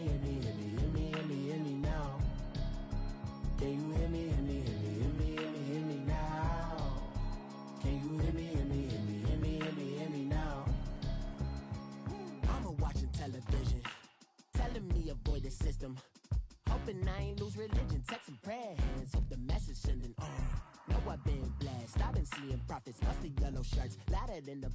hear me, hear me, hear me, hear me, hear me now? Can you hear me, hear me, hear me, hear me, hear me, hear me now? Can you hear me, hear me, hear me, hear me, hear me, hear me now? Mama watching television, telling me avoid the system. Hoping I ain't lose religion, texting prayer hands, hope the message sending on. Know I've been blessed, I've been seeing prophets, mostly yellow shirts, louder than the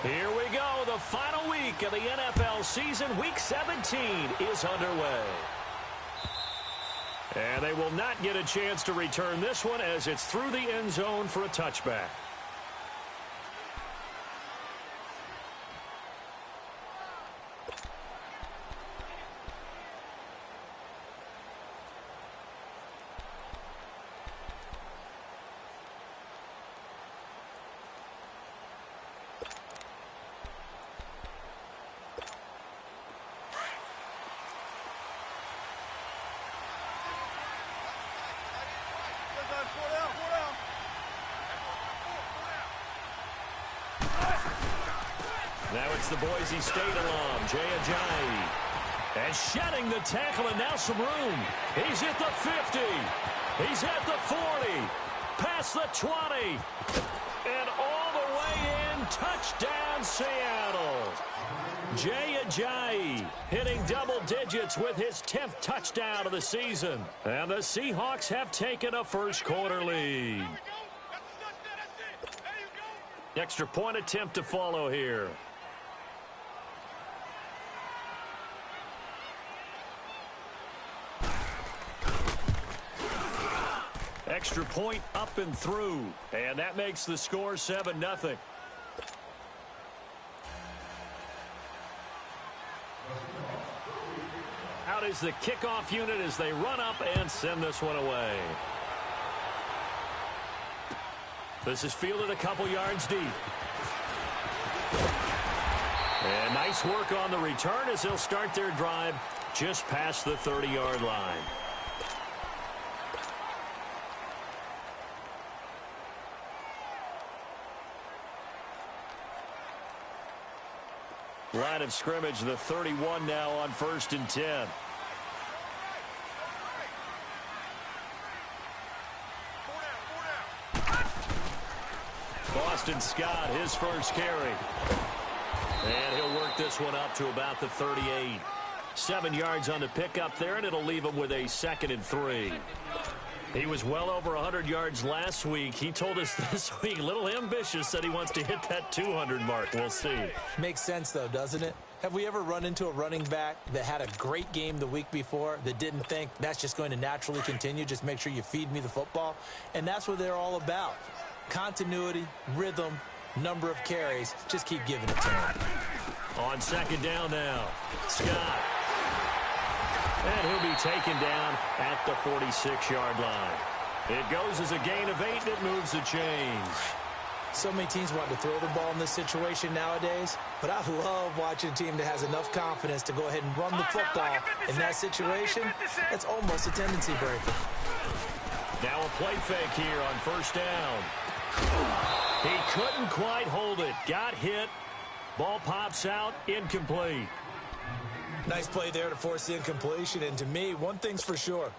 Here we go. The final week of the NFL season. Week 17 is underway. And they will not get a chance to return this one as it's through the end zone for a touchback. Now it's the Boise State alum, Jay Ajayi. And shedding the tackle, and now some room. He's at the 50. He's at the 40. Past the 20. And all the way in. Touchdown, Seattle. Jay Ajayi hitting double digits with his 10th touchdown of the season. And the Seahawks have taken a first-quarter lead. Extra point attempt to follow here. Extra point up and through. And that makes the score 7-0. Out is the kickoff unit as they run up and send this one away. This is fielded a couple yards deep. And nice work on the return as they'll start their drive just past the 30-yard line. Line of scrimmage, the 31 now on 1st and 10. Boston Scott, his first carry. And he'll work this one up to about the 38. 7 yards on the pickup there, and it'll leave him with a 2nd and 3. He was well over 100 yards last week. He told us this week, a little ambitious, said he wants to hit that 200 mark. We'll see. Makes sense, though, doesn't it? Have we ever run into a running back that had a great game the week before that didn't think that's just going to naturally continue? Just make sure you feed me the football. And that's what they're all about. Continuity, rhythm, number of carries. Just keep giving it to him. On 2nd down now, Scott. And he'll be taken down at the 46-yard line. It goes as a gain of 8, and it moves the chains. So many teams want to throw the ball in this situation nowadays, but I love watching a team that has enough confidence to go ahead and run the football in that situation. That's almost a tendency breaker. Now a play fake here on 1st down. He couldn't quite hold it. Got hit. Ball pops out. Incomplete. Nice play there to force the incompletion. And to me, one thing's for sure.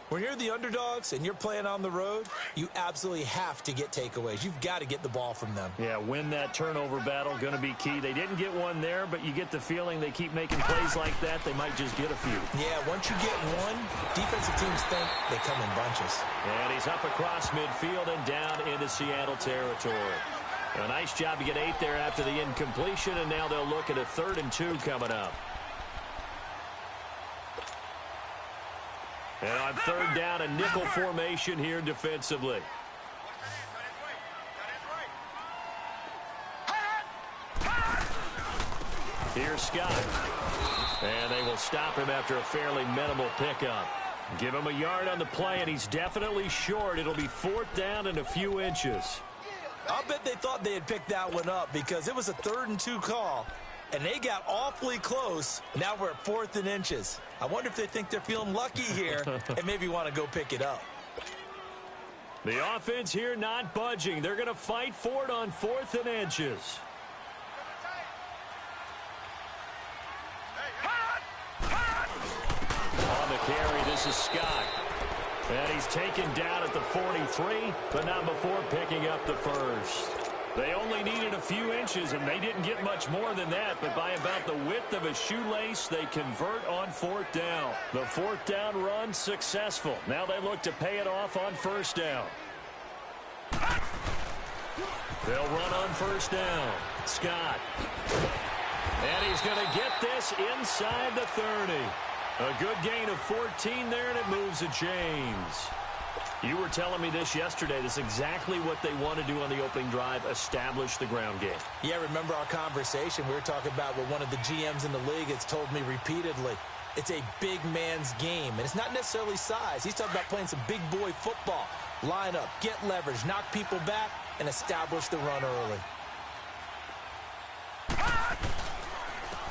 When you're the underdogs and you're playing on the road, you absolutely have to get takeaways. You've got to get the ball from them. Yeah, win that turnover battle, going to be key. They didn't get one there, but you get the feeling they keep making plays like that, they might just get a few. Yeah, once you get one, defensive teams think they come in bunches. And he's up across midfield and down into Seattle territory. A nice job to get 8 there after the incompletion, and now they'll look at a 3rd and 2 coming up. And on 3rd down, a nickel formation here defensively. Here's Scott. And they will stop him after a fairly minimal pickup. Give him a yard on the play, and he's definitely short. It'll be 4th down and a few inches. I'll bet they thought they had picked that one up because it was a 3rd and 2 call, and they got awfully close. Now we're at 4th and inches. I wonder if they think they're feeling lucky here and maybe want to go pick it up. The offense here not budging. They're going to fight for it on 4th and inches. On the carry, this is Scott. And he's taken down at the 43, but not before picking up the first. They only needed a few inches, and they didn't get much more than that, but by about the width of a shoelace, they convert on 4th down. The 4th down run successful. Now they look to pay it off on 1st down. They'll run on 1st down. Scott. And he's going to get this inside the 30. A good gain of 14 there, and it moves to James. You were telling me this yesterday. This is exactly what they want to do on the opening drive, establish the ground game. Yeah, remember our conversation? We were talking about what one of the GMs in the league has told me repeatedly. It's a big man's game, and it's not necessarily size. He's talking about playing some big boy football. Line up, get leverage, knock people back, and establish the run early.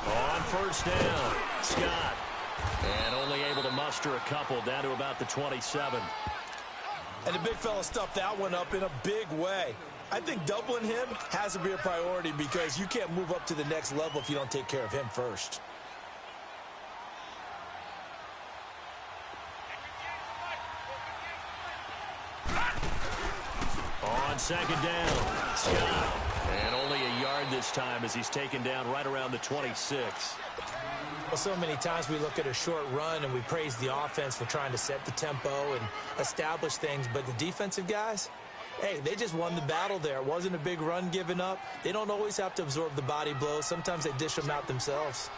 On 1st down, Scott. And only able to muster a couple down to about the 27. And the big fella stuffed that one up in a big way. I think doubling him has to be a priority because you can't move up to the next level if you don't take care of him first. On 2nd down, Scott. And only a yard this time as he's taken down right around the 26. Well, so many times we look at a short run and we praise the offense for trying to set the tempo and establish things, but the defensive guys, hey, they just won the battle there. It wasn't a big run given up. They don't always have to absorb the body blows. Sometimes they dish them out themselves.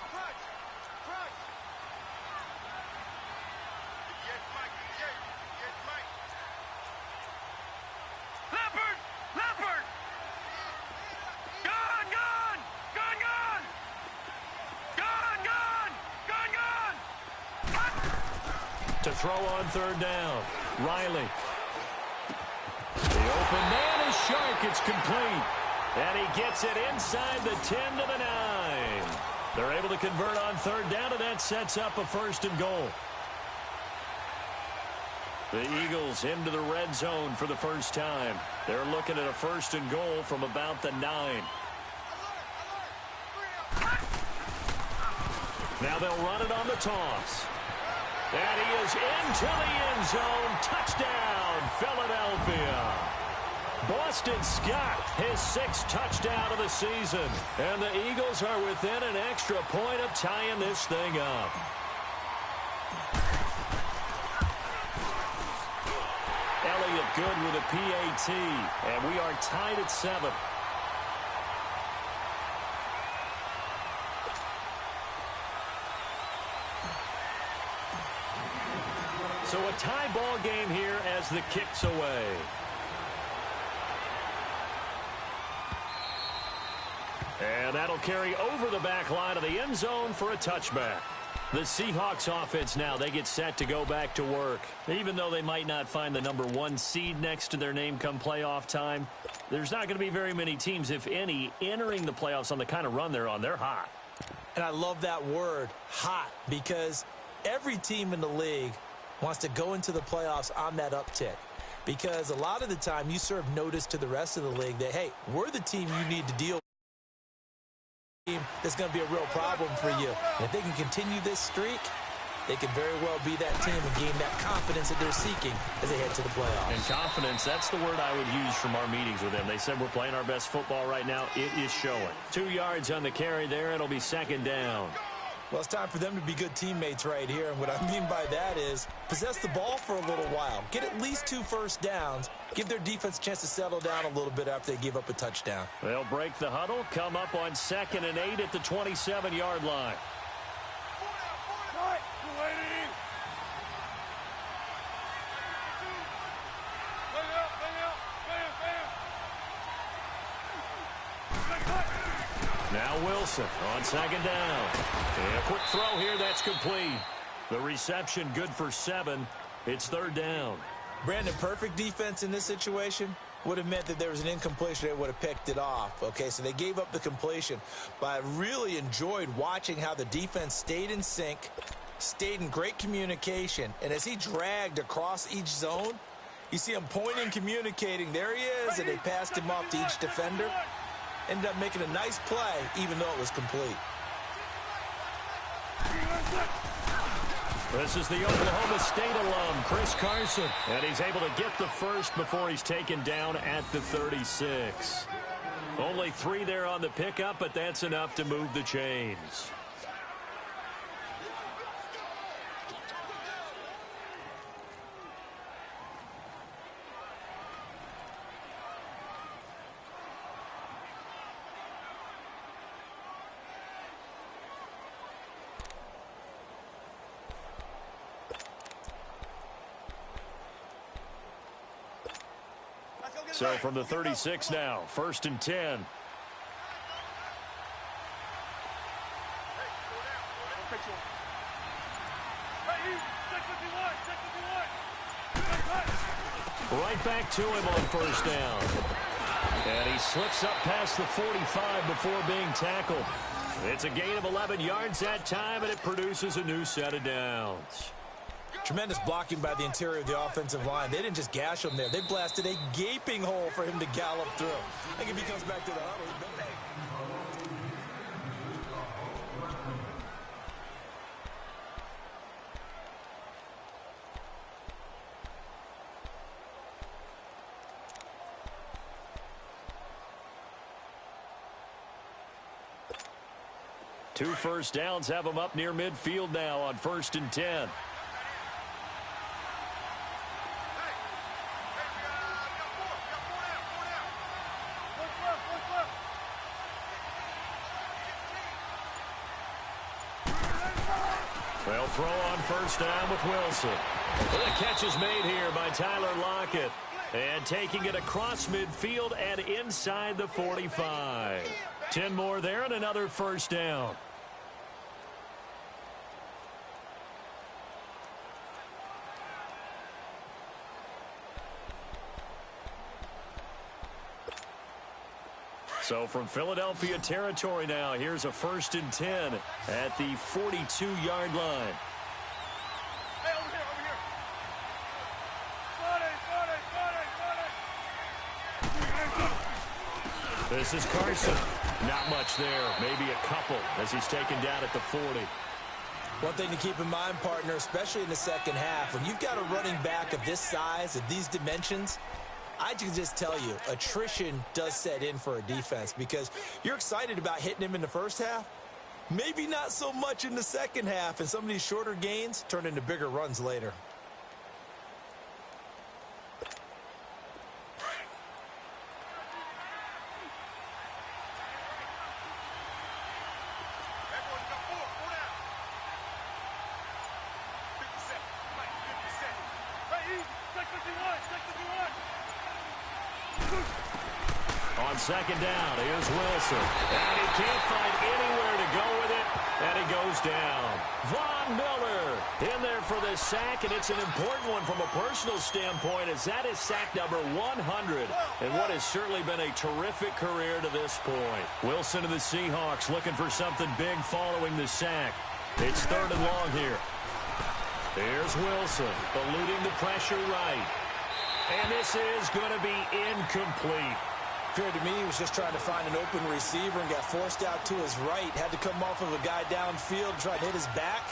To throw on 3rd down, Riley. The open man is Shark. It's complete. And he gets it inside the 10 to the 9. They're able to convert on 3rd down, and that sets up a 1st and goal. The Eagles into the red zone for the first time. They're looking at a 1st and goal from about the 9. Now they'll run it on the toss. And he is into the end zone. Touchdown, Philadelphia. Boston Scott, his 6th touchdown of the season. And the Eagles are within an extra point of tying this thing up. Elliott good with a PAT. And we are tied at 7. So a tie ball game here as the kick's away. And that'll carry over the back line of the end zone for a touchback. The Seahawks offense now, they get set to go back to work. Even though they might not find the number 1 seed next to their name come playoff time, there's not going to be very many teams, if any, entering the playoffs on the kind of run they're on. They're hot. And I love that word, hot, because every team in the league wants to go into the playoffs on that uptick. Because a lot of the time you serve notice to the rest of the league that, hey, we're the team you need to deal with. That's going to be a real problem for you. And if they can continue this streak, they could very well be that team and gain that confidence that they're seeking as they head to the playoffs. And confidence, that's the word I would use from our meetings with them. They said we're playing our best football right now. It is showing. 2 yards on the carry there. It'll be 2nd down. Well, it's time for them to be good teammates right here. And what I mean by that is possess the ball for a little while. Get at least 2 first downs. Give their defense a chance to settle down a little bit after they give up a touchdown. They'll break the huddle, come up on 2nd and 8 at the 27-yard line. Now Wilson on second down. And a quick throw here, that's complete. The reception good for 7. It's third down. Brandon, perfect defense in this situation would have meant that there was an incompletion. They would have picked it off. Okay, so they gave up the completion. But I really enjoyed watching how the defense stayed in sync, stayed in great communication. And as he dragged across each zone, you see him pointing, communicating. There he is, and they passed him off to each defender. Ended up making a nice play, even though it was complete. This is the Oklahoma State alum, Chris Carson. And he's able to get the first before he's taken down at the 36. Only 3 there on the pickup, but that's enough to move the chains. So from the 36 now, 1st and 10. Right back to him on 1st down. And he slips up past the 45 before being tackled. It's a gain of 11 yards that time, and it produces a new set of downs. Tremendous blocking by the interior of the offensive line. They didn't just gash him there. They blasted a gaping hole for him to gallop through. I think if he comes back to the huddle, Two first downs have him up near midfield now on 1st and 10. They'll throw on 1st down with Wilson. The catch is made here by Tyler Lockett. And taking it across midfield and inside the 45. 10 more there and another 1st down. So from Philadelphia territory now, here's a 1st and 10 at the 42-yard line. Hey, over here. This is Carson. Not much there. Maybe a couple as he's taken down at the 40. one thing to keep in mind, partner, especially in the second half, when you've got a running back of this size, of these dimensions, I can just tell you, attrition does set in for a defense because you're excited about hitting him in the first half. Maybe not so much in the second half, and some of these shorter gains turn into bigger runs later. On second down, here's Wilson. And he can't find anywhere to go with it, and he goes down. Von Miller in there for this sack, and it's an important one from a personal standpoint, as that is sack number 100, and what has certainly been a terrific career to this point. Wilson and the Seahawks looking for something big following the sack. It's 3rd and long here. Here's Wilson, eluding the pressure right. And this is going to be incomplete. Appeared to me he was just trying to find an open receiver and got forced out to his right. Had to come off of a guy downfield, try to hit his back.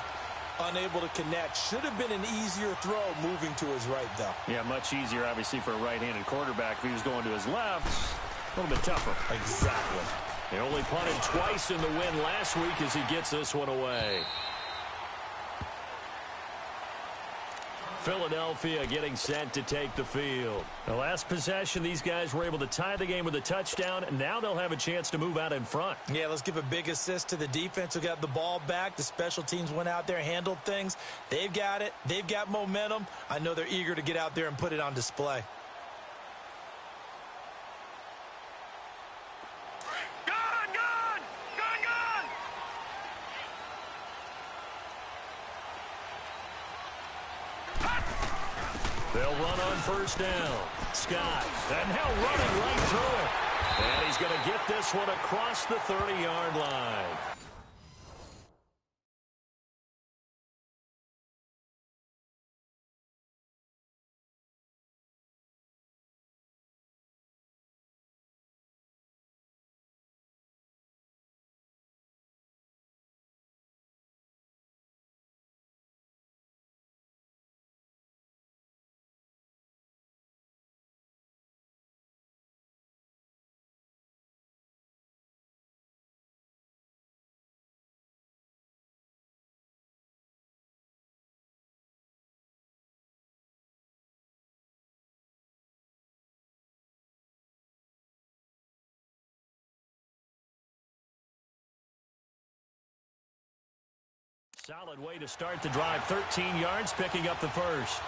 Unable to connect. Should have been an easier throw moving to his right, though. Yeah, much easier, obviously, for a right-handed quarterback. If he was going to his left, a little bit tougher. Exactly. They only punted twice in the win last week as he gets this one away. Philadelphia getting set to take the field. The last possession, these guys were able to tie the game with a touchdown, and now they'll have a chance to move out in front. Yeah, let's give a big assist to the defense who got the ball back. The special teams went out there, handled things. They've got it. They've got momentum. I know they're eager to get out there and put it on display. Go! They'll run on first down. Scott, and now running right through it. And he's going to get this one across the 30-yard line. Solid way to start the drive. 13 yards, picking up the first.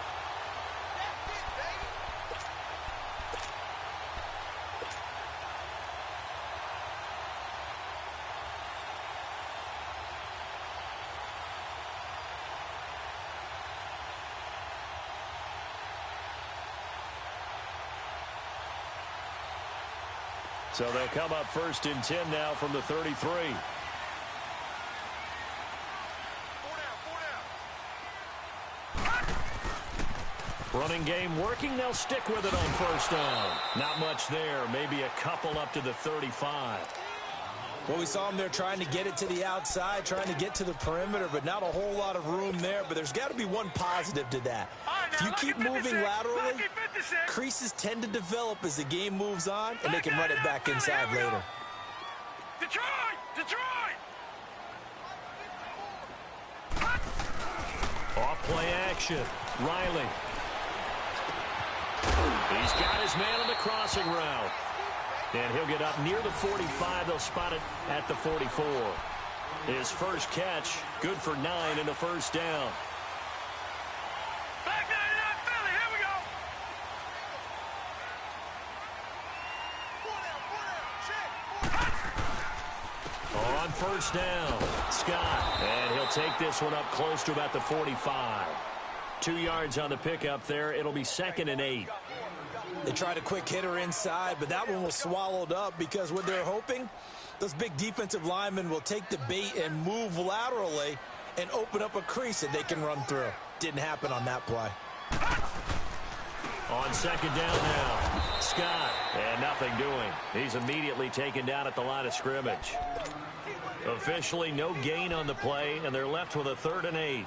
So they'll come up first and 10 now from the 33. Running game working. They'll stick with it on first down. Not much there. Maybe a couple up to the 35. Well, we saw them there trying to get it to the outside, trying to get to the perimeter, but not a whole lot of room there. But there's got to be one positive to that. If you keep moving laterally, creases tend to develop as the game moves on, and they can run it back inside later. Detroit! Off play action. Riley. He's got his man on the crossing route. And he'll get up near the 45. They'll spot it at the 44. His first catch, good for 9 and a first down. Back 99 Philly, here we go. On first down, Scott. And he'll take this one up close to about the 45. 2 yards on the pickup there. It'll be 2nd and 8. They tried a quick hitter inside, but that one was swallowed up because what they're hoping, those big defensive linemen will take the bait and move laterally and open up a crease that they can run through. Didn't happen on that play. On second down now, Scott, and nothing doing. He's immediately taken down at the line of scrimmage. Officially no gain on the play, and they're left with a 3rd and 8.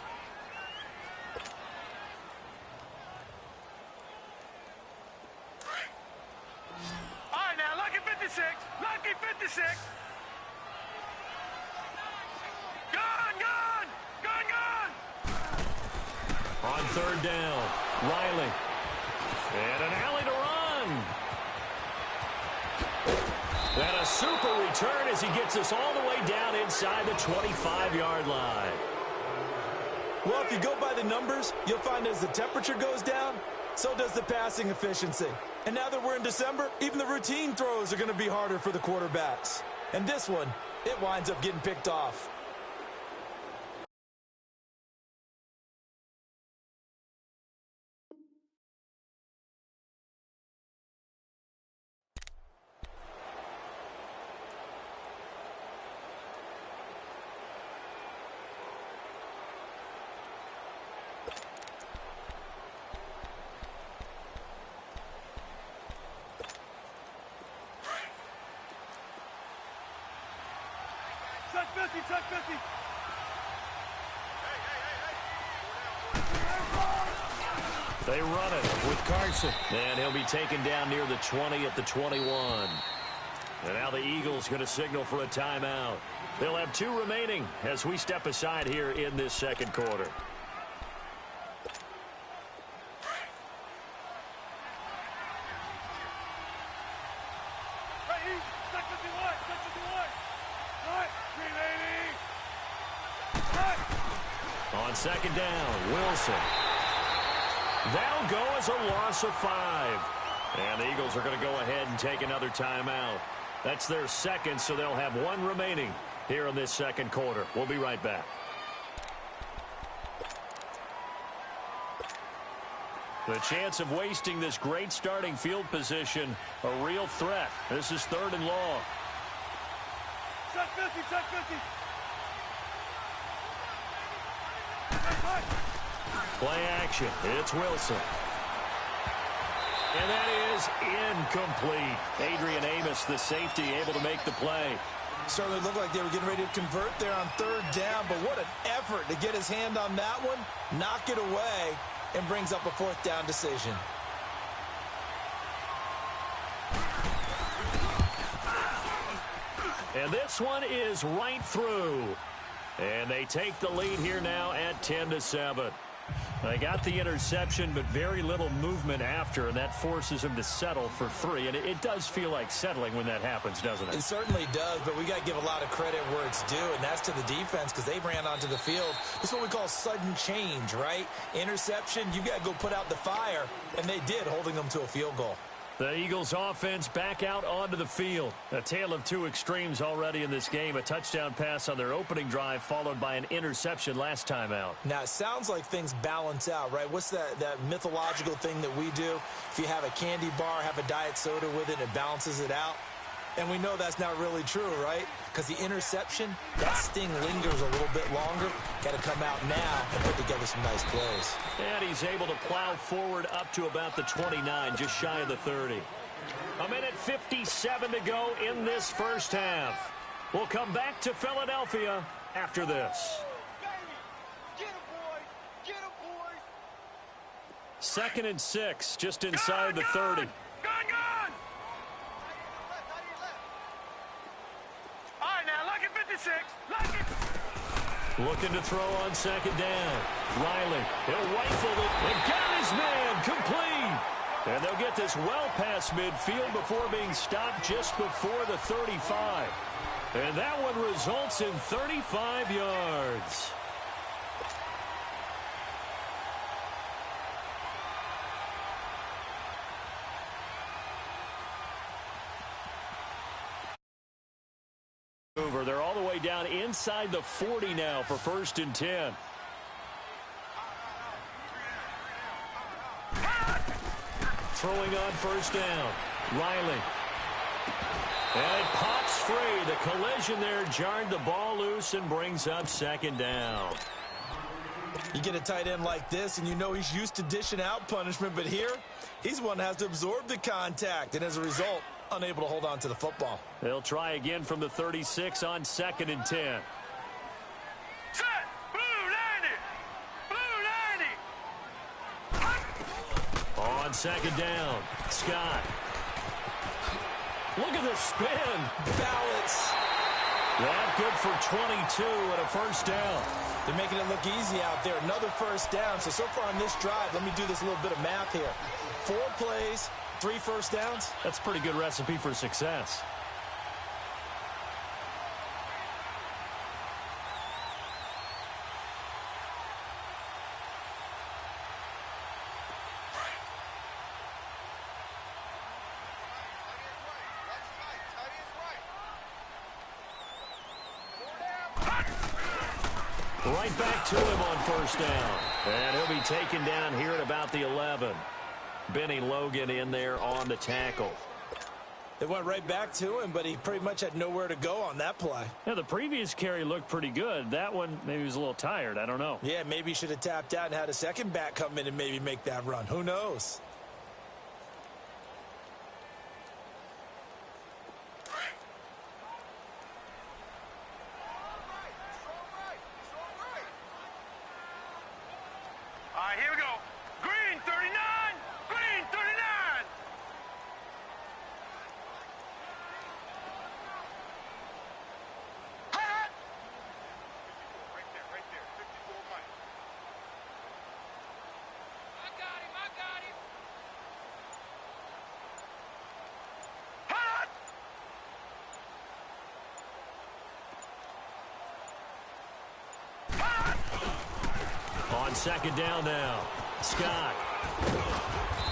Lucky 56. Gone. On third down, Riley. And an alley to run. And a super return as he gets us all the way down inside the 25-yard line. Well, if you go by the numbers, you'll find as the temperature goes down, so does the passing efficiency. And now that we're in December, even the routine throws are going to be harder for the quarterbacks. And this one, it winds up getting picked off. Check 50. They run it with Carson. And he'll be taken down near the 20 at the 21. And now the Eagles going to signal for a timeout. They'll have 2 remaining as we step aside here in this second quarter. On second down, Wilson. That'll go as a loss of 5. And the Eagles are going to go ahead and take another timeout. That's their second, so they'll have 1 remaining here in this second quarter. We'll be right back. The chance of wasting this great starting field position, a real threat. This is 3rd and long. Check 50, check 50. Play action. It's Wilson. And that is incomplete. Adrian Amos, the safety, able to make the play. Certainly looked like they were getting ready to convert there on 3rd down, but what an effort to get his hand on that one, knock it away, and brings up a 4th down decision. And this one is right through. And they take the lead here now at 10-7. They got the interception, but very little movement after, and that forces them to settle for 3. And it does feel like settling when that happens, doesn't it? It certainly does, but we got to give a lot of credit where it's due, and that's to the defense because they ran onto the field. This is what we call sudden change, right? Interception, you got to go put out the fire, and they did, holding them to a field goal. The Eagles offense back out onto the field. A tale of two extremes already in this game. A touchdown pass on their opening drive followed by an interception last time out. Now, it sounds like things balance out, right? What's that mythological thing that we do? If you have a candy bar, have a diet soda with it, it balances it out. And we know that's not really true, right? Because the interception, that sting lingers a little bit longer. Got to come out now and put together some nice plays. And he's able to plow forward up to about the 29, just shy of the 30. A minute 57 to go in this first half. We'll come back to Philadelphia after this. Get him, boys! Get him, boys! 2nd and 6, just inside the 30. Gone! All right, now, lock it 56. Lock it. Looking to throw on 2nd down. Riley, he'll rifle it and got his man complete. And they'll get this well past midfield before being stopped just before the 35. And that one results in 35 yards. They're all the way down inside the 40 now for 1st and 10. Throwing on 1st down. Riley. And it pops free. The collision there jarred the ball loose and brings up 2nd down. You get a tight end like this, and you know he's used to dishing out punishment, but here, he's the one that has to absorb the contact, and as a result, unable to hold on to the football. They'll try again from the 36 on 2nd and 10. Set! Blue 90! Blue 90! On 2nd down, Scott. Look at the spin. Balance. That good for 22 and a 1st down. They're making it look easy out there. Another 1st down. So far on this drive, let me do this little bit of math here. 4 plays, 3 1st downs. That's a pretty good recipe for success. Right back to him on 1st down. And he'll be taken down here at about the 11. Benny Logan in there on the tackle. They went right back to him, but he pretty much had nowhere to go on that play. Yeah, the previous carry looked pretty good. That one, maybe he was a little tired. I don't know. Yeah, maybe he should have tapped out and had a second back come in and maybe make that run. Who knows? All right, here we go. Green 39! Green 39! Hot! Right there, 54 Mike. I got him! Hot! On 2nd down now, Scott.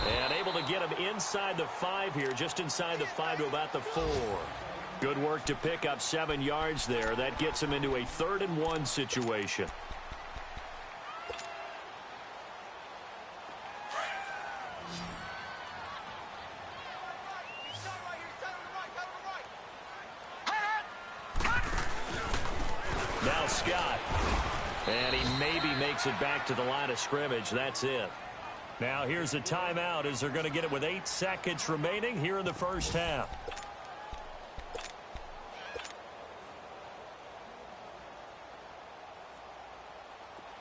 And able to get him inside the 5 here, just inside the 5 to about the 4. Good work to pick up 7 yards there. That gets him into a 3rd and 1 situation. And he maybe makes it back to the line of scrimmage. That's it. Now here's a timeout as they're going to get it with 8 seconds remaining here in the first half.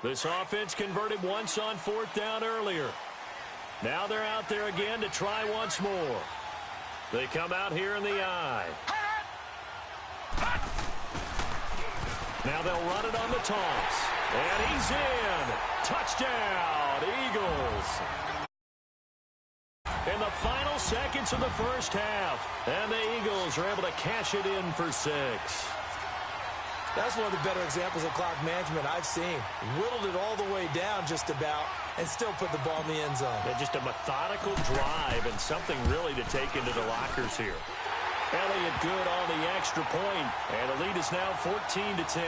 This offense converted once on 4th down earlier. Now they're out there again to try once more. They come out here in the I. Now they'll run it on the toss. And he's in. Touchdown, Eagles. In the final seconds of the first half. And the Eagles are able to cash it in for 6. That's one of the better examples of clock management I've seen. Whittled it all the way down just about and still put the ball in the end zone. Yeah, just a methodical drive and something really to take into the lockers here. Elliott good on the extra point, and the lead is now 14-10.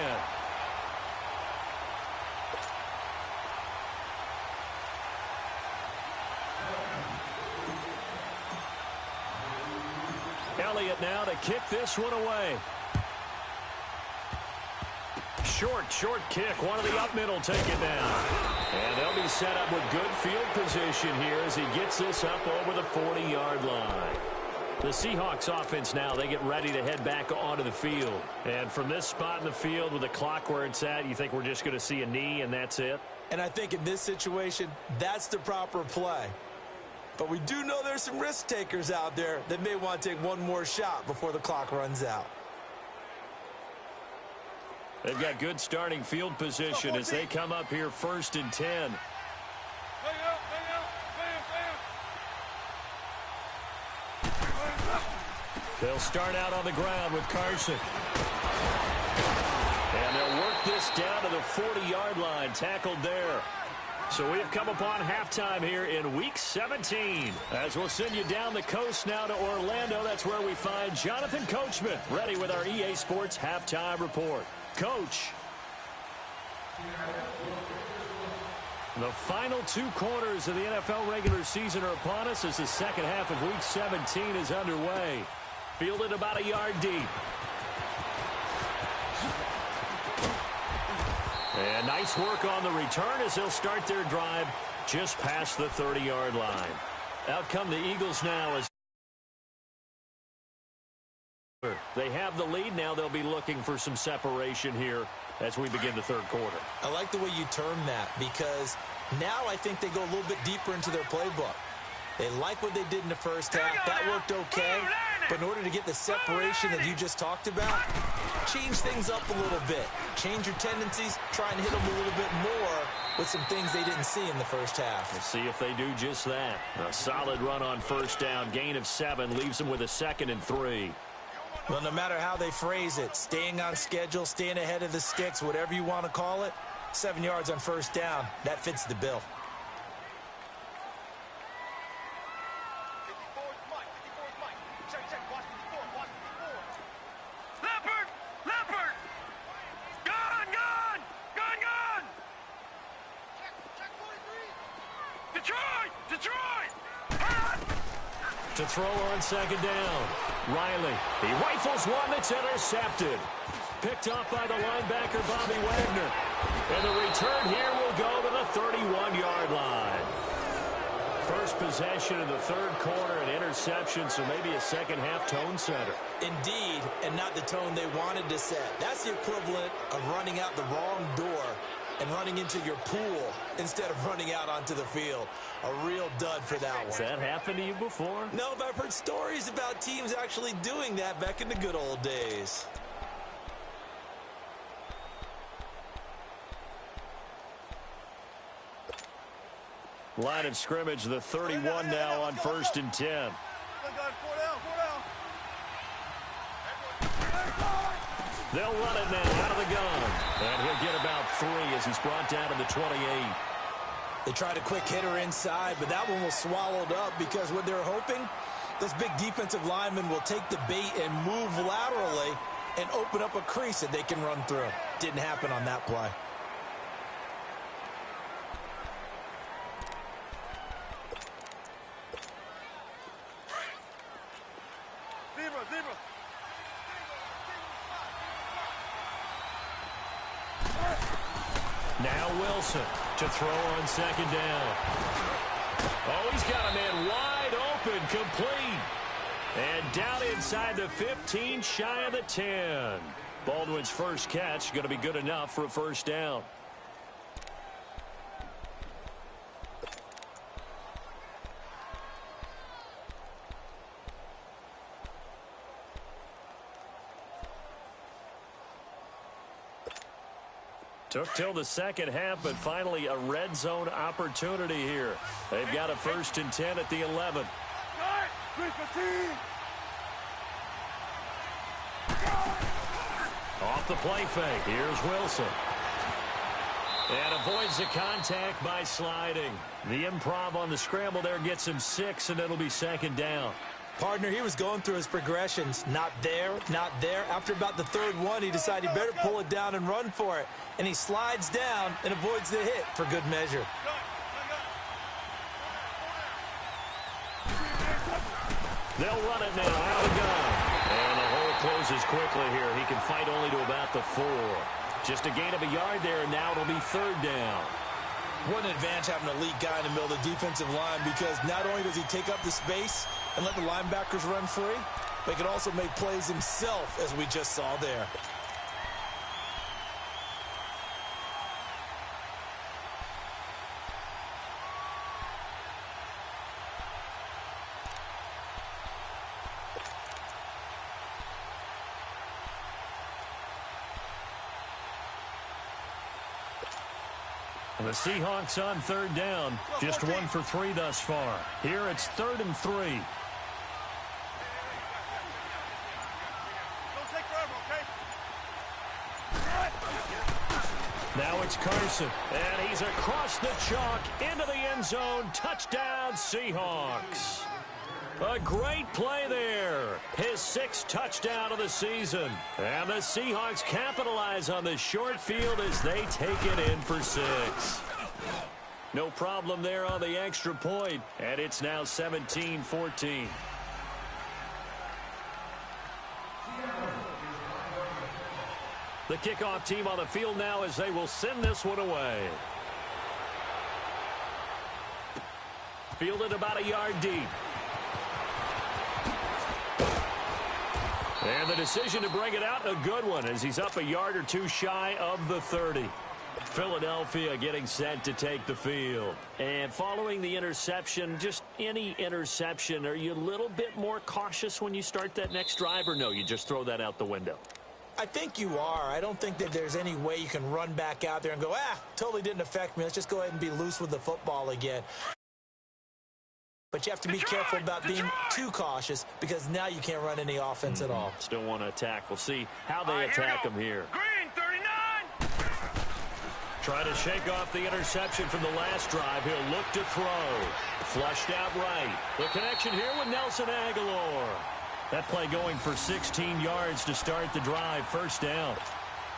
Elliott now to kick this one away. Short kick. One of the up middle take it down. And they'll be set up with good field position here as he gets this up over the 40-yard line. The Seahawks offense now, they get ready to head back onto the field. And from this spot in the field with the clock where it's at, you think we're just going to see a knee and that's it? And I think in this situation, that's the proper play. But we do know there's some risk takers out there that may want to take one more shot before the clock runs out. They've got good starting field position as they come up here 1st and 10. They'll start out on the ground with Carson. And they'll work this down to the 40-yard line, tackled there. So we have come upon halftime here in Week 17. As we'll send you down the coast now to Orlando, that's where we find Jonathan Coachman, ready with our EA Sports Halftime Report. Coach. The final 2 quarters of the NFL regular season are upon us as the second half of Week 17 is underway. Fielded about a yard deep. And nice work on the return as they'll start their drive just past the 30-yard line. Out come the Eagles now as they have the lead. Now they'll be looking for some separation here as we begin the third quarter. I like the way you term that because now I think they go a little bit deeper into their playbook. They like what they did in the first half. That worked okay. But in order to get the separation that you just talked about, change things up a little bit. Change your tendencies. Try and hit them a little bit more with some things they didn't see in the first half. We'll see if they do just that. A solid run on first down. Gain of 7 leaves them with a 2nd and 3. Well, no matter how they phrase it, staying on schedule, staying ahead of the sticks, whatever you want to call it, 7 yards on first down, that fits the bill. To throw on 2nd down. Riley, he rifles one that's intercepted. Picked up by the linebacker, Bobby Wagner. And the return here will go to the 31-yard line. First possession of the third quarter, an interception, so maybe a second-half tone setter. Indeed, and not the tone they wanted to set. That's the equivalent of running out the wrong door and running into your pool instead of running out onto the field. A real dud for that one. Has that happened to you before? No, but I've heard stories about teams actually doing that back in the good old days. Line of scrimmage, the 31 now on 1st and 10. They'll run it now out of the gun. And he'll get about 3 as he's brought down to the 28. They tried a quick hitter inside, but that one was swallowed up because what they're hoping, those big defensive linemen will take the bait and move laterally and open up a crease that they can run through. Didn't happen on that play. Now Wilson to throw on second down. Oh, he's got a man wide open, complete. And down inside the 15, shy of the 10. Baldwin's first catch going to be good enough for a first down. Took till the second half, but finally a red zone opportunity here. They've got a 1st and 10 at the 11. Off the play fake. Here's Wilson. And avoids the contact by sliding. The improv on the scramble there gets him 6, and it'll be second down. Partner, he was going through his progressions. Not there, not there. After about the 3rd one, he decided he better pull it down and run for it. And he slides down and avoids the hit for good measure. They'll run it now out of gun. And the hole closes quickly here. He can fight only to about the 4. Just a gain of a yard there, and now it'll be 3rd down. What an advantage having an elite guy in the middle of the defensive line, because not only does he take up the space and let the linebackers run free, but he can also make plays himself, as we just saw there. The Seahawks on 3rd down. Just 1 for 3 thus far. Here it's 3rd and 3. Don't take forever, okay? Now it's Carson. And he's across the chalk into the end zone. Touchdown, Seahawks. A great play there. His 6th touchdown of the season. And the Seahawks capitalize on the short field as they take it in for 6. No problem there on the extra point. And it's now 17-14. The kickoff team on the field now as they will send this one away. Fielded about a yard deep. And the decision to bring it out, a good one, as he's up a yard or 2 shy of the 30. Philadelphia getting set to take the field. And following the interception, just any interception, are you a little bit more cautious when you start that next drive, or no, you just throw that out the window? I think you are. I don't think that there's any way you can run back out there and go, totally didn't affect me. Let's just go ahead and be loose with the football again. But you have to be careful about being too cautious, because now you can't run any offense at all. Still want to attack. We'll see how they attack him here. Green, 39! Try to shake off the interception from the last drive. He'll look to throw. Flushed out right. The connection here with Nelson Aguilar. That play going for 16 yards to start the drive. 1st down.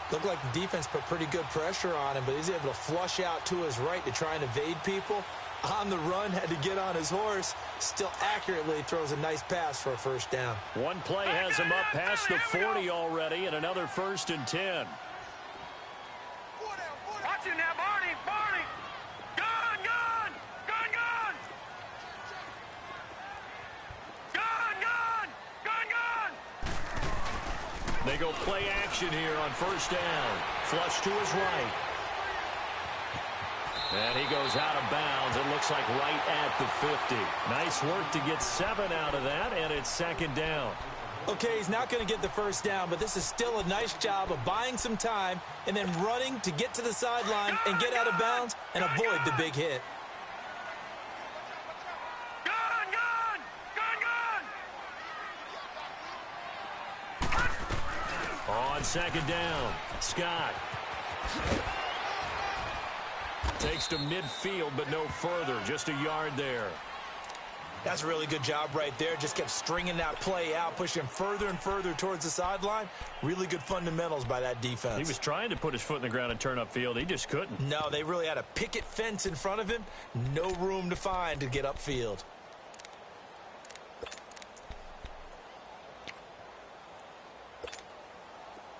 Looked like the defense put pretty good pressure on him, but he's able to flush out to his right to try and evade people. On the run, had to get on his horse. Still accurately throws a nice pass for a 1st down. One play has him up past the 40 already, and another 1st and 10. Watch it now, Barney! Barney! Gun! Gun! Gun! Gun! Gun! Gun! Gun! Gun! They go play action here on 1st down. Flush to his right. And he goes out of bounds. It looks like right at the 50. Nice work to get 7 out of that, and it's 2nd down. Okay, he's not going to get the 1st down, but this is still a nice job of buying some time and then running to get to the sideline and get out of bounds and avoid the big hit. Gun! Gun! Gun! Gun! On 2nd down, Scott. Takes to midfield, but no further. Just a yard there. That's a really good job right there. Just kept stringing that play out, pushing further and further towards the sideline. Really good fundamentals by that defense. He was trying to put his foot in the ground and turn upfield. He just couldn't. No, they really had a picket fence in front of him. No room to find to get upfield.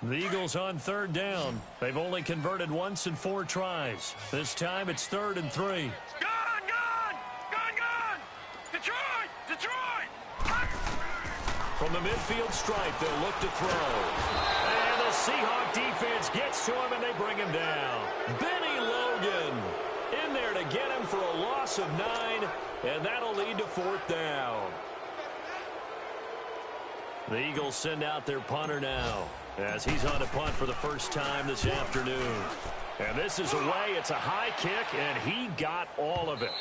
The Eagles on third down. They've only converted once in 4 tries. This time it's 3rd and 3. Gun! Gun! Gun! Gun! Detroit! Detroit! From the midfield stripe, they'll look to throw. And the Seahawk defense gets to him, and they bring him down. Benny Logan in there to get him for a loss of 9, and that'll lead to 4th down. The Eagles send out their punter now, as he's on to punt for the first time this afternoon. And this is away. It's a high kick, and he got all of it.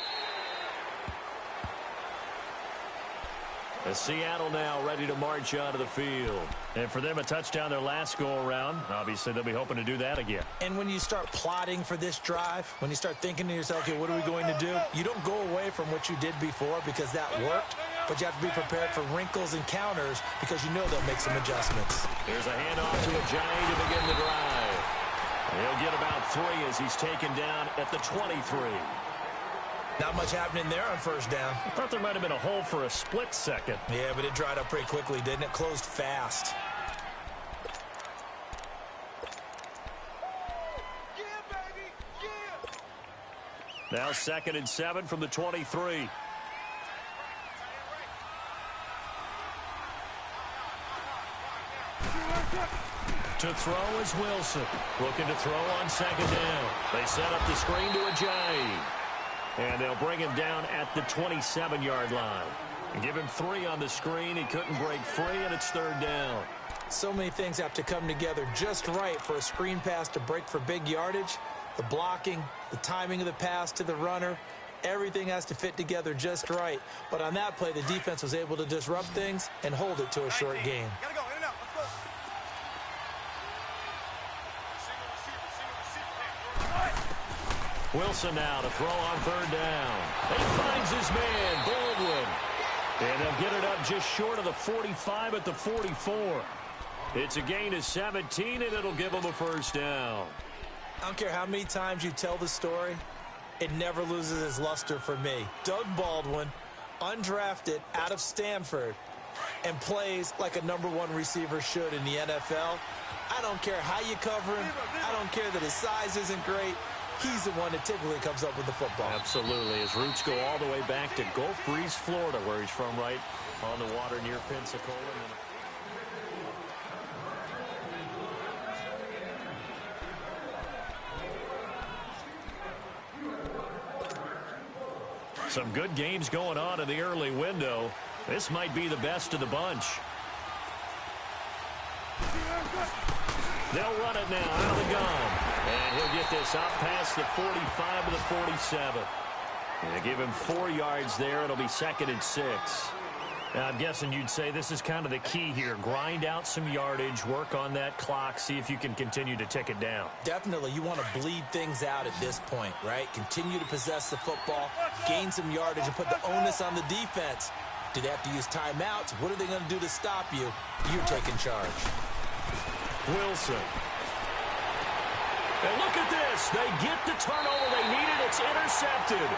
As Seattle now ready to march onto the field. And for them, a touchdown their last go-around. Obviously, they'll be hoping to do that again. And when you start plotting for this drive, when you start thinking to yourself, okay, what are we going to do? You don't go away from what you did before because that worked, but you have to be prepared for wrinkles and counters because you know they'll make some adjustments. Here's a handoff to Ajayi to begin the drive. He'll get about 3 as he's taken down at the 23. Not much happening there on first down. I thought there might have been a hole for a split second. Yeah, but it dried up pretty quickly, didn't it? Closed fast. Yeah, baby! Yeah! Now 2nd and 7 from the 23. To throw is Wilson. Looking to throw on 2nd down. They set up the screen to Ajayi. And they'll bring him down at the 27-yard line. And give him 3 on the screen. He couldn't break free, and it's 3rd down. So many things have to come together just right for a screen pass to break for big yardage. The blocking, the timing of the pass to the runner, everything has to fit together just right. But on that play, the defense was able to disrupt things and hold it to a short game. Gotta go, in and out, let's go. Wilson now to throw on 3rd down. He finds his man, Baldwin. And they'll get it up just short of the 45 at the 44. It's a gain of 17, and it'll give them a 1st down. I don't care how many times you tell the story, it never loses its luster for me. Doug Baldwin, undrafted out of Stanford, and plays like a #1 receiver should in the NFL. I don't care how you cover him. I don't care that his size isn't great. He's the one that typically comes up with the football. Absolutely. His roots go all the way back to Gulf Breeze, Florida, where he's from, right on the water near Pensacola. Some good games going on in the early window. This might be the best of the bunch. They'll run it now out of the gun. And he'll get this out past the 45 to the 47. And they give him 4 yards there. It'll be 2nd and 6. Now, I'm guessing you'd say this is kind of the key here. Grind out some yardage, work on that clock, see if you can continue to tick it down. Definitely, you want to bleed things out at this point, right? Continue to possess the football, gain some yardage, and put the onus on the defense. Do they have to use timeouts? What are they going to do to stop you? You're taking charge. Wilson. And look at this. They get the turnover they needed. It's intercepted.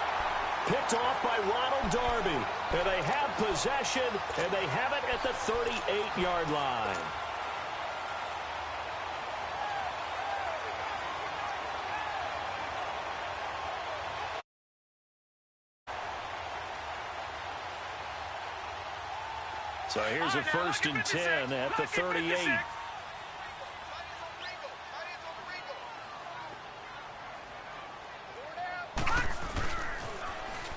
Picked off by Ronald Darby. And they have possession, and they have it at the 38-yard line. So here's a 1st and 10 at the 38.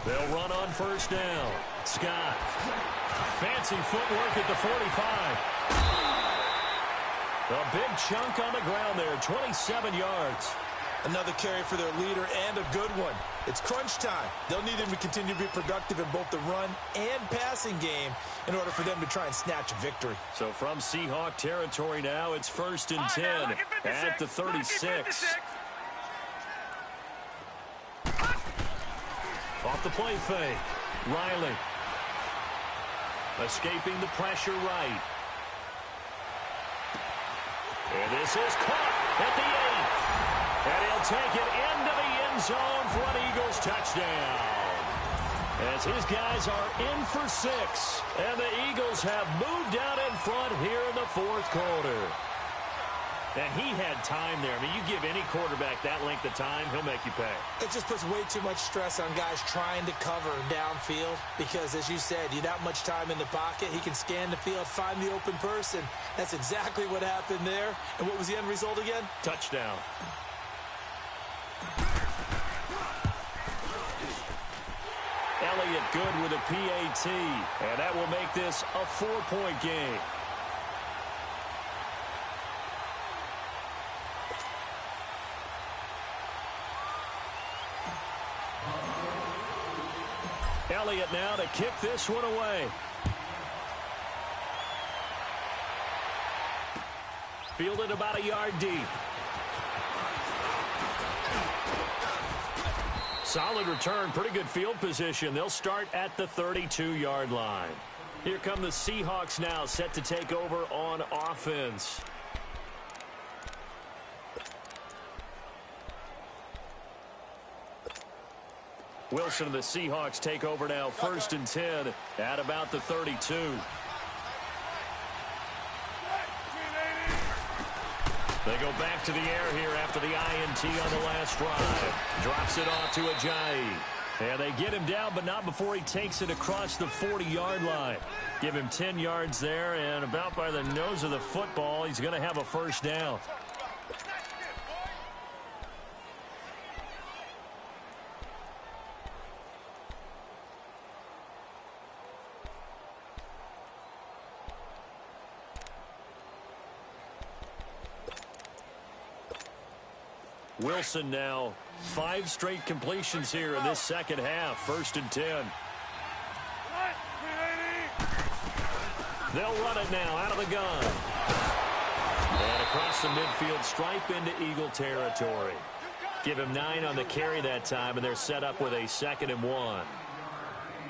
They'll run on 1st down. Scott. Fancy footwork at the 45. A big chunk on the ground there, 27 yards. Another carry for their leader and a good one. It's crunch time. They'll need him to continue to be productive in both the run and passing game in order for them to try and snatch a victory. So from Seahawk territory now, it's 1st and 10 at the 36. Off the play fake. Riley. Escaping the pressure right. And this is caught at the 8th. And he'll take it into the end zone for an Eagles touchdown. As his guys are in for 6. And the Eagles have moved out in front here in the 4th quarter. And he had time there. I mean, you give any quarterback that length of time, he'll make you pay. It just puts way too much stress on guys trying to cover downfield because, as you said, you that much time in the pocket, he can scan the field, find the open person. That's exactly what happened there. And what was the end result again? Touchdown. Elliott good with a PAT, and that will make this a 4-point game. Elliott now to kick this one away. Fielded about a yard deep. Solid return, pretty good field position. They'll start at the 32-yard line. Here come the Seahawks now, set to take over on offense. Wilson and the Seahawks take over now, 1st and 10 at about the 32. They go back to the air here after the INT on the last drive. Drops it off to Ajayi. And they get him down, but not before he takes it across the 40-yard line. Give him 10 yards there, and about by the nose of the football, he's going to have a first down. Wilson now 5 straight completions here in this second half. 1st and 10. They'll run it now out of the gun. And across the midfield stripe into Eagle territory. Give him 9 on the carry that time, and they're set up with a 2nd and 1.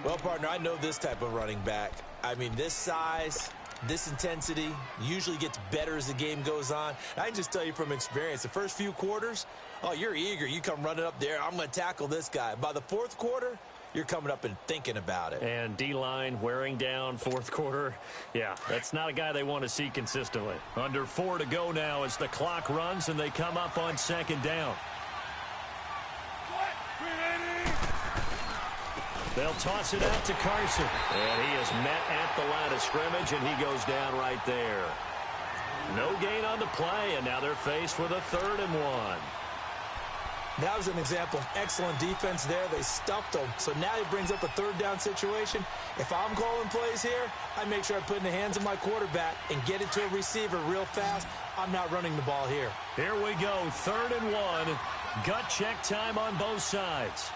Well, partner, I know this type of running back. I mean, this size, this intensity usually gets better as the game goes on. I can just tell you from experience, the first few quarters, oh, you're eager. You come running up there, I'm going to tackle this guy. By the 4th quarter, you're coming up and thinking about it. And D-line wearing down 4th quarter. Yeah, that's not a guy they want to see consistently. Under 4 to go now as the clock runs and they come up on 2nd down. They'll toss it out to Carson. And he is met at the line of scrimmage, and he goes down right there. No gain on the play, and now they're faced with a 3rd and 1. That was an example of excellent defense there. They stuffed them. So now it brings up a 3rd down situation. If I'm calling plays here, I make sure I put it in the hands of my quarterback and get it to a receiver real fast. I'm not running the ball here. Here we go, 3rd and 1. Gut check time on both sides.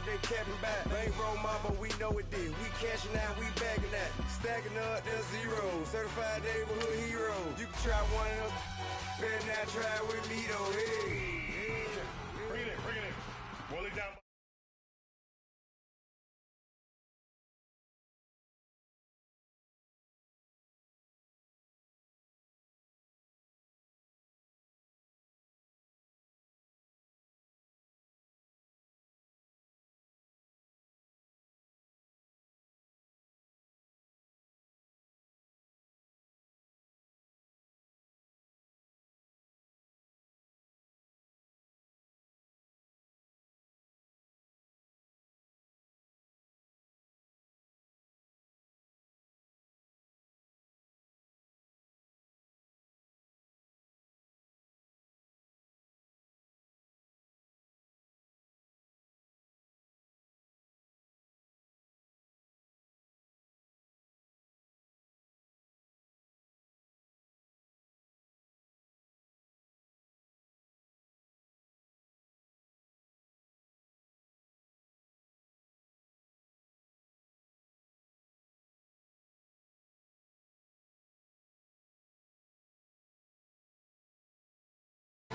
they capping back. Bankroll mama, we know it did. We cashing out, we bagging that. Stacking up, there's zero. Certified neighborhood hero. You can try one of them. Better not try with me though. Hey. Bring it in, bring it in. Roll it down.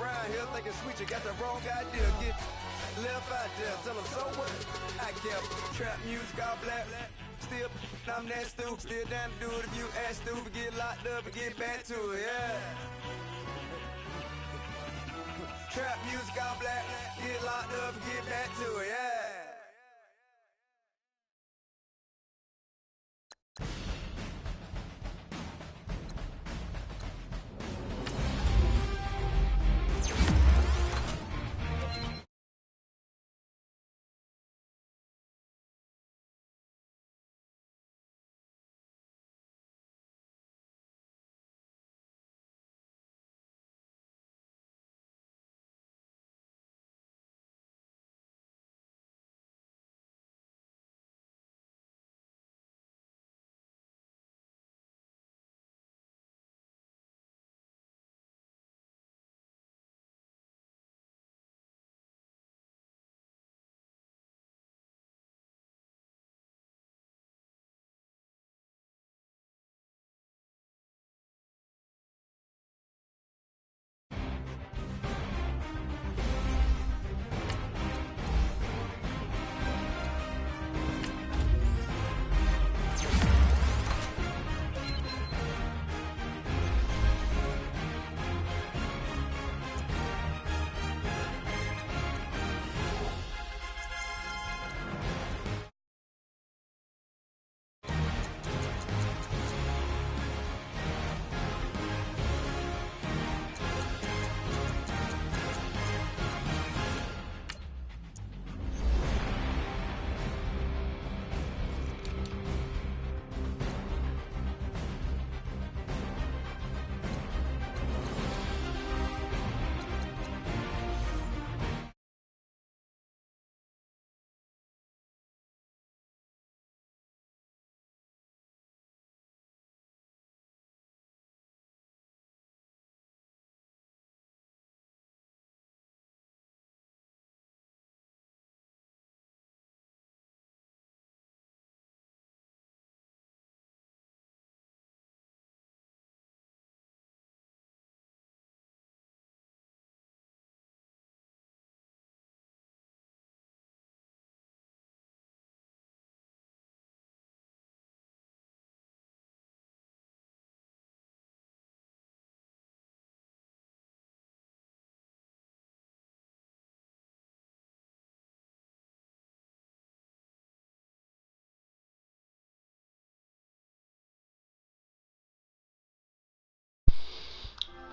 Around here thinking sweet, you got the wrong idea. Get left out there, tell them so what? I kept trap music all black. Still, I'm that stupid. Still down to do it if you ask stupid. Get locked up and get back to it, yeah. Trap music all black. Get locked up and get back to it, yeah.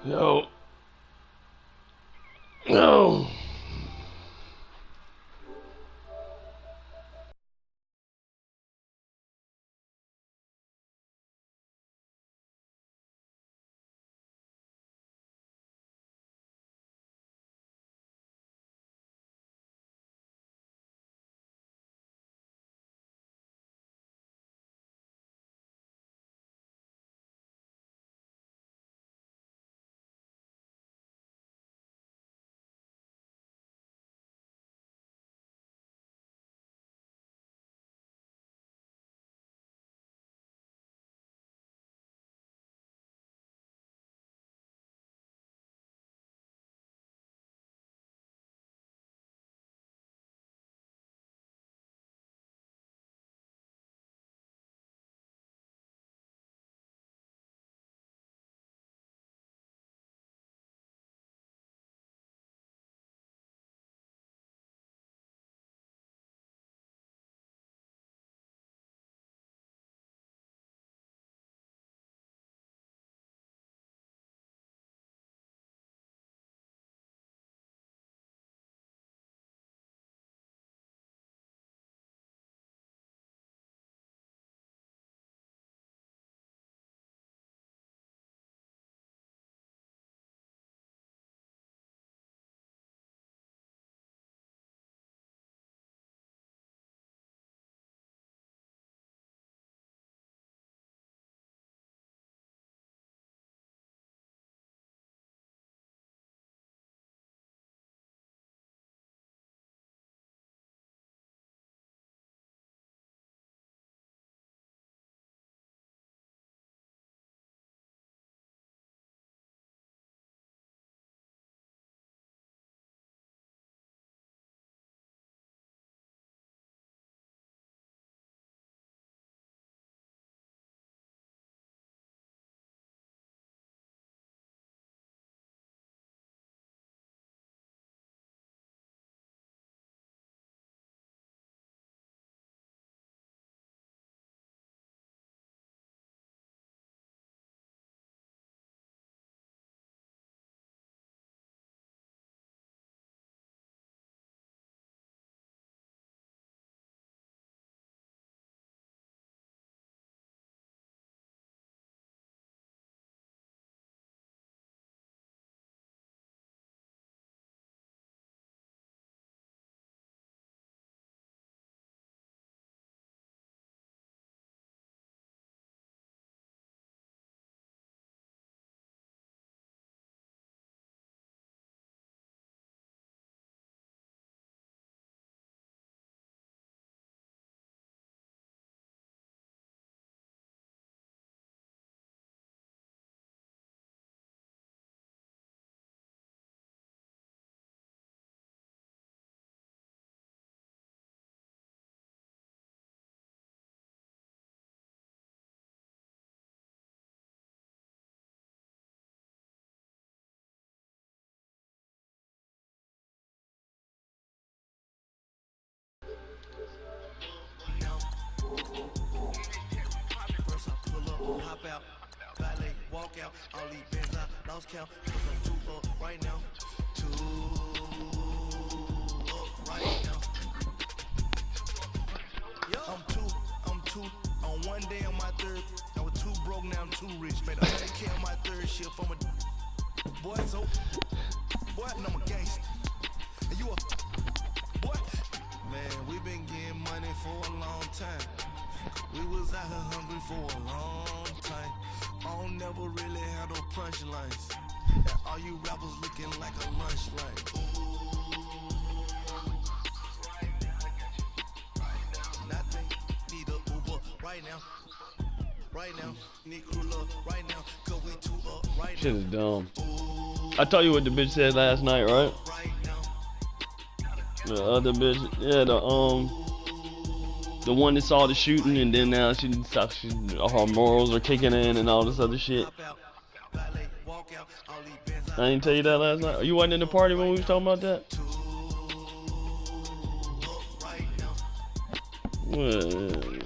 No. No. hop out, valet, walk out, all these bands I lost count, cause I'm two up right now, two up right now. I'm two, on one day on my third, I was too broke, now I'm too rich, made 100K on my third shift from a boy, so, boy, and I'm a gangster, and you a, boy, man, we been getting money for a long time. We was out here hungry for a long time. I don't never really have no punchlines. And all you rappers looking like a lunch line. Nothing, need a Uber right now. Right now, need crew love right now. Cause we two up right now. Shit is dumb. I told you what the bitch said last night, right? The other bitch, yeah, the one that saw the shooting, and then now her morals are kicking in and all this other shit. I didn't tell you that last night. You wasn't in the party when we was talking about that? Well,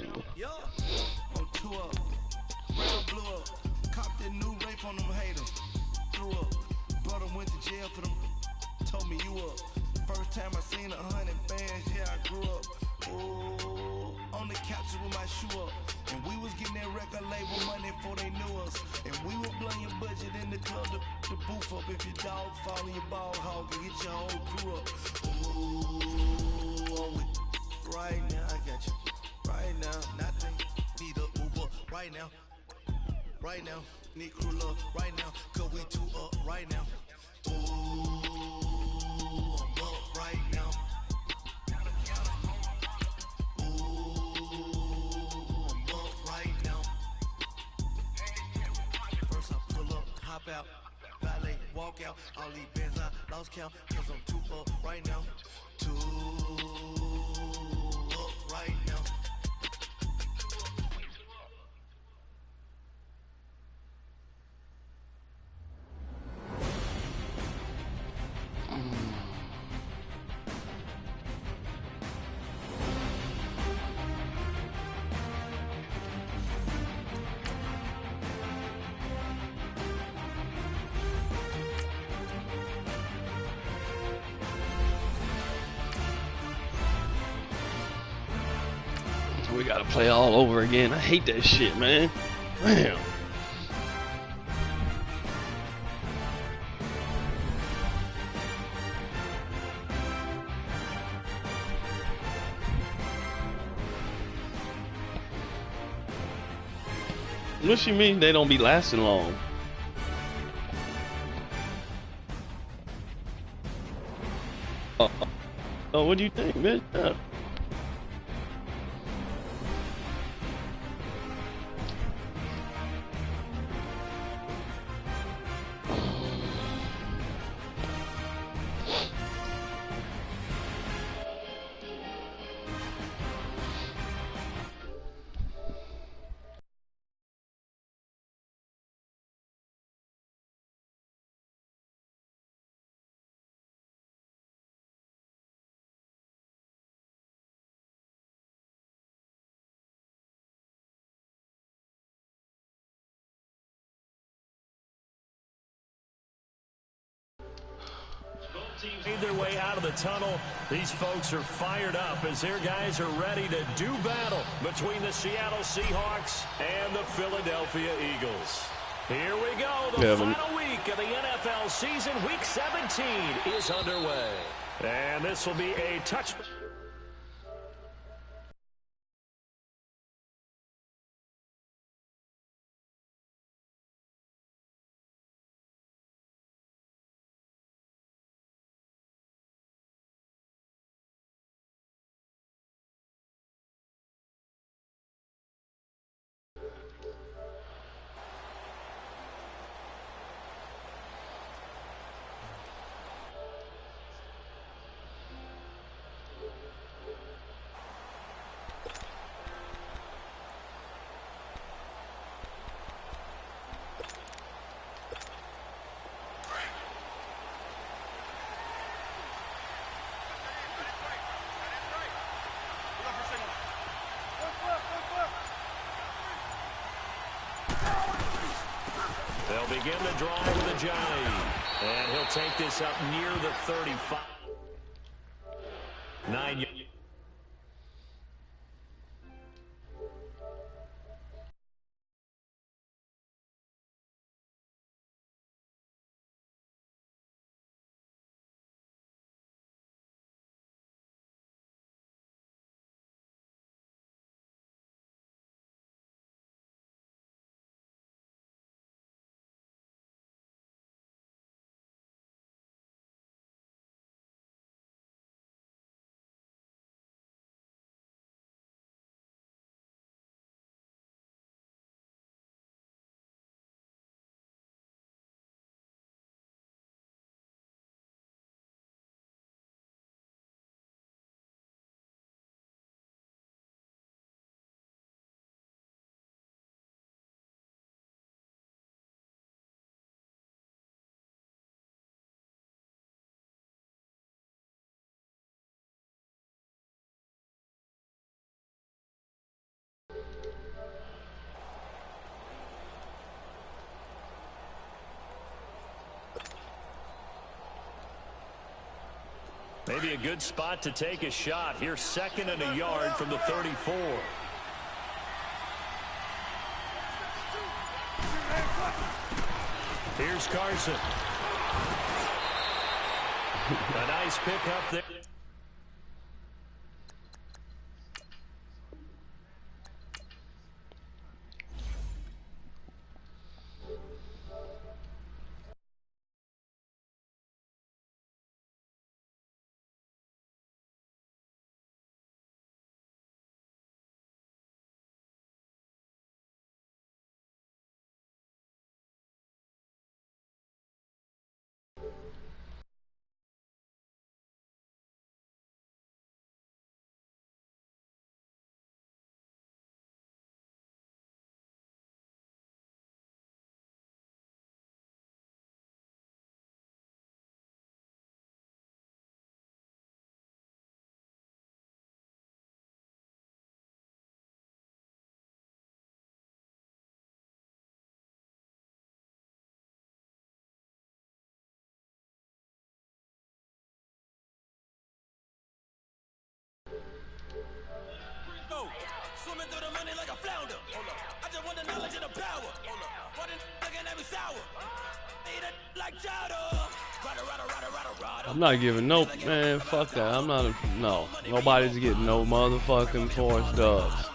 time I seen 100 bands, yeah, I grew up. Oh, on the couches with my shoe up. And we was getting that record label money before they knew us. And we were blowing your budget in the club to boof up. If your dog fall in your ball hog and get your whole crew up. Ooh, right now, I got you. Right now, nothing, need a Uber. Right now, need crew love. Right now, cause we two up. Right now. Ooh. Right now. Ooh, I'm up right now. First I pull up, hop out, valet, walk out, all these bands I lost count, cause I'm two up right now. Two up right now. we gotta play all over again. I hate that shit, man. Damn. What she mean they don't be lasting long? Oh, what do you think, bitch? Made their way out of the tunnel. These folks are fired up as their guys are ready to do battle between the Seattle Seahawks and the Philadelphia Eagles. Here we go. The final week of the NFL season, Week 17, is underway. And this will be a touch. begin the drive with Ajayi. And he'll take this up near the 35. 9 yards. Maybe a good spot to take a shot. Here's 2nd and a yard from the 34. Here's Carson. A nice pickup there. Swimming through the money like a flounder. I just want the knowledge and the power. What looking at me sour. Eat it like chowder. I'm not giving no, man, fuck that. I'm not, no. Nobody's getting no motherfucking force dubs.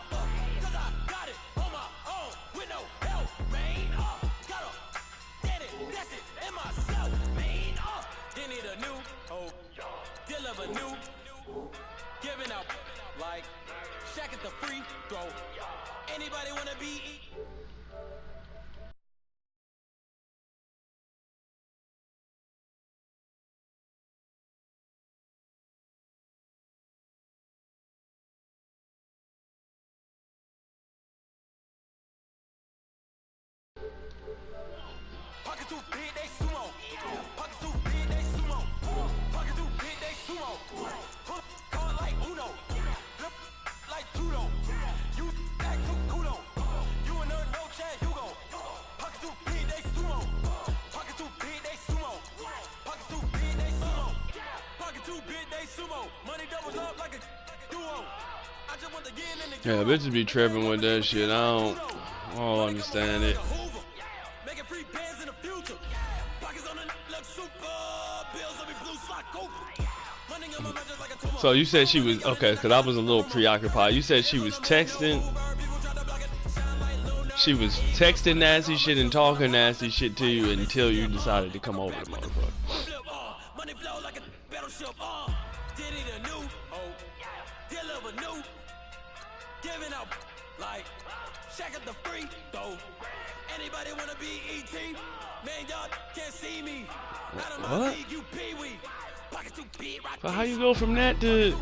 Anybody wanna be? Pocket too big, they sumo. Pocket too big, they sumo. Pocket too big, they sumo. Call like Uno. Flip like Tudo. You act too culo. You and her no chance, you go. Pocket too big, they sumo. Pocket too big, they sumo. Pocket too big, they sumo. Pocket too big, they sumo. Money doubles up like a duo. I just want the yen and the Yeah, bitches be tripping with that shit. I don't understand it. Making free bands in the future. Pockets on the look super. Bills will be blue slot over. Money on my mattress like a tumor. So you said she was, okay, because I was a little preoccupied. You said she was texting. She was texting nasty shit and talking nasty shit to you until you decided to come over to motherfucker. Money flow like a battleship. Did it anew. Deliver new. Giving out like check out the free throw. Anybody wanna be ET? Man, y'all can't see me. Out of my league, you pee-wee. Pocket too big, right? So how you go from that to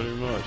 Pretty much.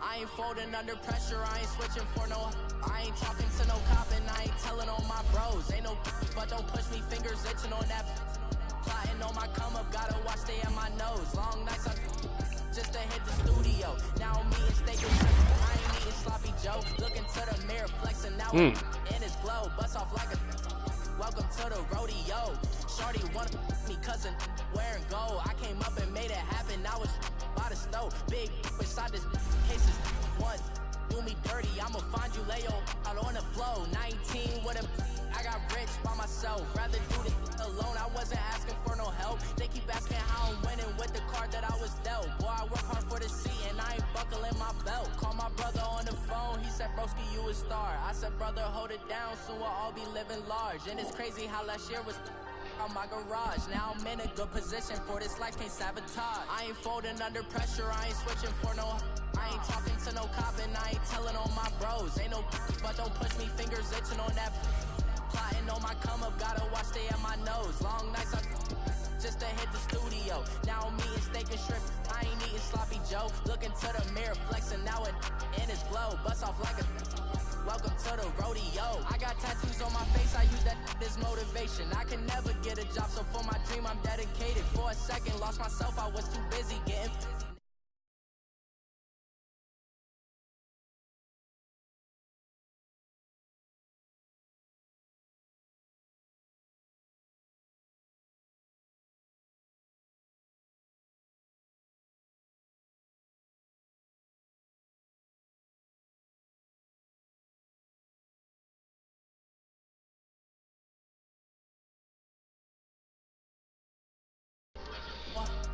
I ain't folding under pressure, I ain't switching for no. I ain't talking to no cop and I ain't telling on my bros. Ain't no but don't push me, fingers itching on that. Plotting on my come up, gotta watch stay in my nose. Long nights I just to hit the studio. Now I'm eating steak and I ain't eating sloppy Joe. Looking to the mirror, flexing now in his glow. Bust off like a welcome to the rodeo. Shorty wanted me cousin wearing gold. I came up and made it happen. I was by the stove. Big beside this cases. One do me dirty. I'ma find you lay out on the flow. 19 with a I got rich by myself. Rather do this alone. I wasn't asking for no help. They keep asking how I'm winning with the card that I was dealt. Boy, I work hard for the seat and I ain't buckling my belt. Call my brother on the phone. He said, broski, you a star. I said, brother, hold it down. Soon we'll all be living large. And it's crazy how last year was on my garage. Now I'm in a good position for this life, can't sabotage. I ain't folding under pressure, I ain't switching for no. I ain't talking to no cop and I ain't telling on my bros. Ain't no but don't push me, fingers itching on that. Plotting on my come up, gotta watch stay at my nose. Long nights I just to hit the studio. Now I'm eating steak and shrimp, I ain't eating sloppy Joe. Looking to the mirror, flexing now it in his glow. Bust off like a welcome to the rodeo. I got tattoos on my face, I use that as motivation. I can never get a job, so for my dream I'm dedicated. For a second, lost myself, I was too busy getting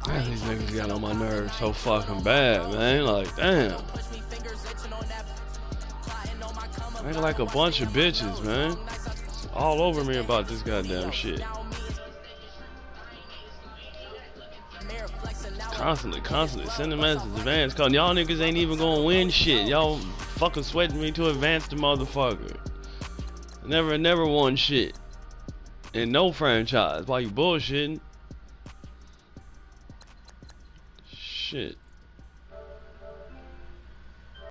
Man, these niggas got on my nerves so fucking bad, man. Like, damn. Ain't like a bunch of bitches, man. All over me about this goddamn shit. Constantly sending messages, advance call. Y'all niggas ain't even gonna win shit. Y'all fucking sweating me to advance the motherfucker. Never won shit. In no franchise. Why you bullshitting? Shit.